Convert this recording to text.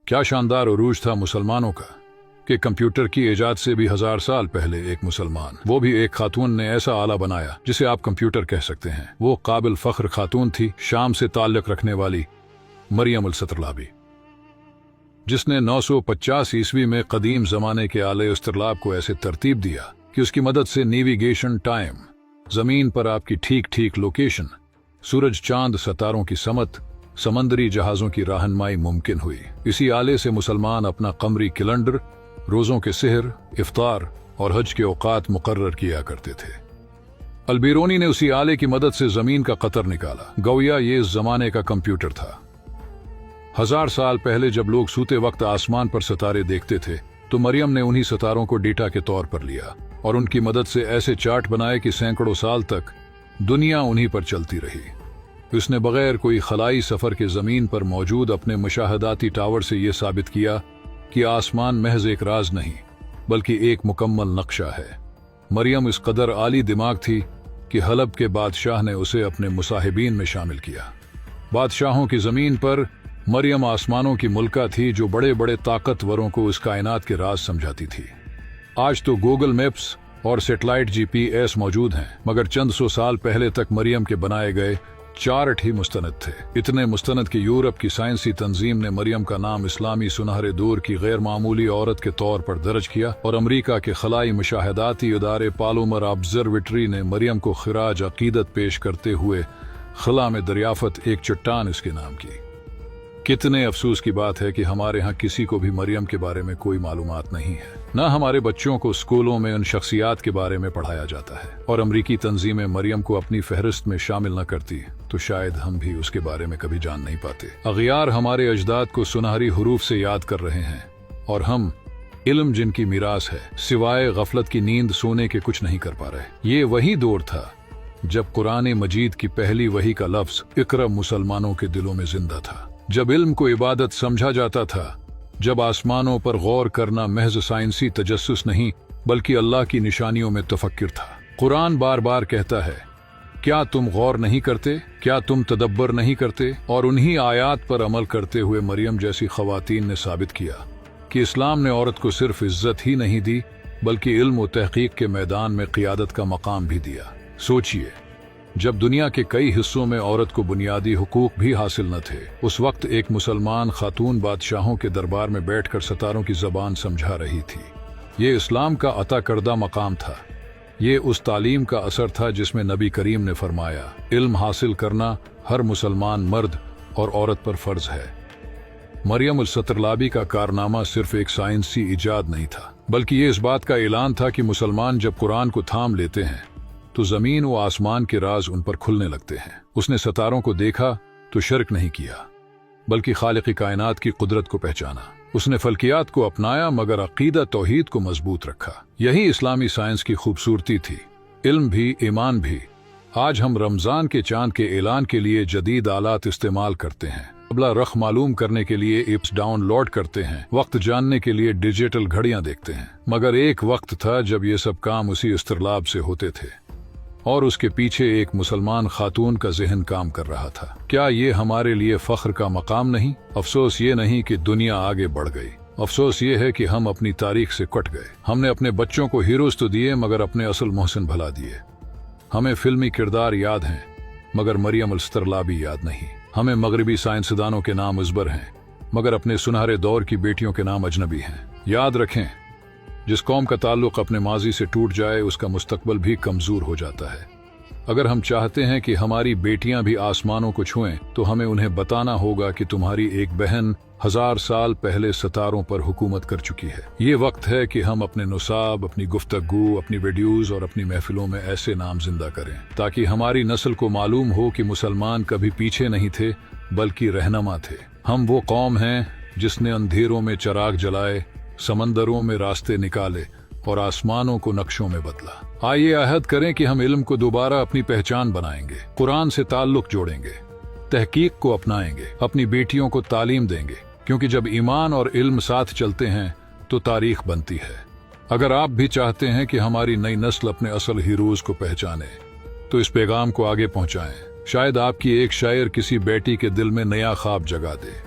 क्या शानदार उरूज था मुसलमानों का कि कंप्यूटर की इजाद से भी 1000 साल पहले एक मुसलमान, वो भी एक खातून ने ऐसा आला बनाया जिसे आप कंप्यूटर कह सकते हैं। वो काबिल फख्र खातून थी, शाम से ताल्लुक रखने वाली मरियम अल-सतरलाबी, जिसने 950 ईस्वी में कदीम जमाने के आले इस्तिरलाब को ऐसे तरतीब दिया कि उसकी मदद से नेविगेशन टाइम, जमीन पर आपकी ठीक ठीक लोकेशन, सूरज चांद सितारों की समत, समंदरी जहाजों की रहनुमाई मुमकिन हुई। इसी आले से मुसलमान अपना कमरी कैलेंडर, रोजों के सेहर, इफ्तार और हज के औकात मुकर्रर किया करते थे। अलबीरोनी ने उसी आले की मदद से जमीन का कतर निकाला। गोया ये इस जमाने का कंप्यूटर था। 1000 साल पहले जब लोग सूते वक्त आसमान पर सितारे देखते थे तो मरियम ने उन्हीं सितारों को डेटा के तौर पर लिया और उनकी मदद से ऐसे चार्ट बनाए कि सैकड़ों साल तक दुनिया उन्हीं पर चलती रही। उसने बगैर कोई खलाई सफर के जमीन पर मौजूद अपने मुशाहदाती टावर से यह साबित किया कि आसमान महज एक राज नहीं बल्कि एक मुकम्मल नक्शा है। मरियम इस कदर आली दिमाग थी कि हलब के बादशाह ने उसे अपने मुसाहिबीन में शामिल किया। बादशाहों की जमीन पर मरियम आसमानों की मुल्का थी जो बड़े बड़े ताकतवरों को इस कायनात के राज समझाती थी। आज तो गूगल मैप्स और सैटेलाइट GPS मौजूद हैं, मगर चंद सौ साल पहले तक मरियम के बनाए गए चार्ट ही मुस्तनद थे। इतने मुस्तनद कि यूरोप की साइंसी तंजीम ने मरियम का नाम इस्लामी सुनहरे दौर की गैर मामूली औरत के तौर पर दर्ज किया और अमरीका के खलाई मुशाहदाती इदारे पालोमर ऑब्जर्वेटरी ने मरियम को खिराज अकीदत पेश करते हुए खला में दरियाफत एक चट्टान इसके नाम की। कितने अफसोस की बात है कि हमारे यहाँ किसी को भी मरियम के बारे में कोई मालूमात नहीं है। न हमारे बच्चों को स्कूलों में उन शख्सियात के बारे में पढ़ाया जाता है, और अमरीकी तंजीमें मरियम को अपनी फहरिस्त में शामिल न करती तो शायद हम भी उसके बारे में कभी जान नहीं पाते। अगियार हमारे अजदाद को सुनहरी हुरूफ से याद कर रहे हैं और हम इल्म जिनकी मीरास है सिवाय गफलत की नींद सोने के कुछ नहीं कर पा रहे। ये वही दौर था जब कुरान मजीद की पहली वही का लफ्ज इकरा मुसलमानों के दिलों में जिंदा था, जब इल्म को इबादत समझा जाता था, जब आसमानों पर गौर करना महज साइंसी तजस्सुस नहीं बल्कि अल्लाह की निशानियों में तफक्कुर था। कुरान बार बार कहता है, क्या तुम गौर नहीं करते, क्या तुम तदब्बर नहीं करते? और उन्हीं आयात पर अमल करते हुए मरियम जैसी खवातीन ने साबित किया कि इस्लाम ने औरत को सिर्फ इज्जत ही नहीं दी बल्कि इल्म और तहकीक के मैदान में क़ियादत का मकाम भी दिया। सोचिए, जब दुनिया के कई हिस्सों में औरत को बुनियादी हुकूक भी हासिल न थे, उस वक्त एक मुसलमान खातून बादशाहों के दरबार में बैठकर सितारों की जबान समझा रही थी। ये इस्लाम का अता करदा मकाम था। ये उस तालीम का असर था जिसमें नबी करीम ने फरमाया, इल्म हासिल करना हर मुसलमान मर्द और औरत पर फर्ज है। मरियम अल-सतरलाबी का कारनामा सिर्फ एक साइंसी इजाद नहीं था बल्कि ये इस बात का ऐलान था कि मुसलमान जब कुरान को थाम लेते हैं तो जमीन व आसमान के राज उन पर खुलने लगते हैं। उसने सितारों को देखा तो शिर्क नहीं किया बल्कि खालिक़ कायनात की कुदरत को पहचाना। उसने फल्कियात को अपनाया मगर अकीदा तौहीद को मजबूत रखा। यही इस्लामी साइंस की खूबसूरती थी, इल्म भी ईमान भी। आज हम रमजान के चांद के ऐलान के लिए जदीद आलात इस्तेमाल करते हैं, अबला रख मालूम करने के लिए ऐप्स डाउनलोड करते हैं, वक्त जानने के लिए डिजिटल घड़ियां देखते हैं, मगर एक वक्त था जब ये सब काम उसी इस्तिरलाब से होते थे और उसके पीछे एक मुसलमान खातून का जहन काम कर रहा था। क्या ये हमारे लिए फख्र का मकाम नहीं? अफसोस ये नहीं कि दुनिया आगे बढ़ गई, अफसोस ये है कि हम अपनी तारीख से कट गए। हमने अपने बच्चों को हीरोज तो दिए मगर अपने असल मोहसिन भुला दिए। हमें फिल्मी किरदार याद हैं मगर मरियम अल-सतरलाबी याद नहीं। हमें मगरबी साइंसदानों के नाम अजबर हैं मगर अपने सुनहरे दौर की बेटियों के नाम अजनबी हैं। याद रखें, जिस कौम का ताल्लुक अपने माजी से टूट जाए उसका मुस्तकबल भी कमजोर हो जाता है। अगर हम चाहते हैं कि हमारी बेटियां भी आसमानों को छुएं तो हमें उन्हें बताना होगा कि तुम्हारी एक बहन 1000 साल पहले सितारों पर हुकूमत कर चुकी है। ये वक्त है कि हम अपने नुसाब, अपनी गुफ्तगू, अपनी वीडियोज और अपनी महफिलों में ऐसे नाम जिंदा करें ताकि हमारी नस्ल को मालूम हो कि मुसलमान कभी पीछे नहीं थे बल्कि रहनुमा थे। हम वो कौम हैं जिसने अंधेरों में चिराग जलाए, समंदरों में रास्ते निकाले और आसमानों को नक्शों में बदला। आइए अहद करें कि हम इल्म को दोबारा अपनी पहचान बनाएंगे, कुरान से ताल्लुक जोड़ेंगे, तहकीक को अपनाएंगे, अपनी बेटियों को तालीम देंगे, क्योंकि जब ईमान और इल्म साथ चलते हैं तो तारीख बनती है। अगर आप भी चाहते हैं कि हमारी नई नस्ल अपने असल हीरोज को पहचाने तो इस पैगाम को आगे पहुंचाएं। शायद आपकी एक शायर किसी बेटी के दिल में नया ख्वाब जगा दे।